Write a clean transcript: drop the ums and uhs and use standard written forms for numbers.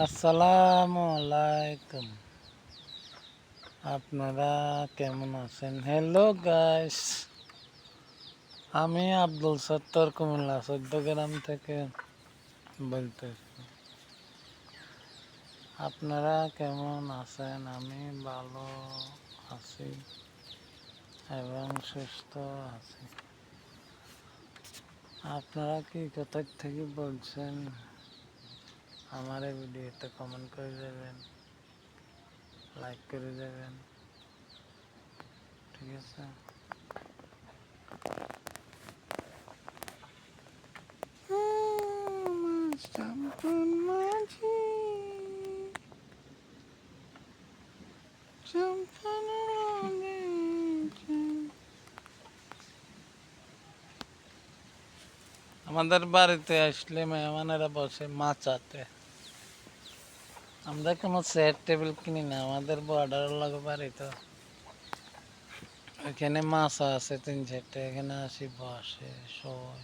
আসসালামু আলাইকুম। আপনারা কেমন আছেন? হ্যালো গাইস, আমি আব্দুল সত্তর কুমিল্লা ১৪ গ্রাম থেকে বলতেছি। আপনারা কেমন আছেন? আমি ভালো আছি এবং সুস্থ আছি। আপনারা কি কোথা থেকে বলছেন? আমার এই ভিডিওতে কমেন্ট করে দেবেন, লাইক করে দেবেন, ঠিক আছে? সম্পূর্ণ মাঝি সম্পূর্ণ গেছে। আমাদের বাড়িতে আসলে মেহমানেরা বসে মাচাতে। আমরা কোনো চেয়ার টেবিল কিনি না, আমাদের বর্ডার লাগে বাড়ি তো এখানে মাছা আছে ৩-৪টা, এখানে আসি বসে সবাই।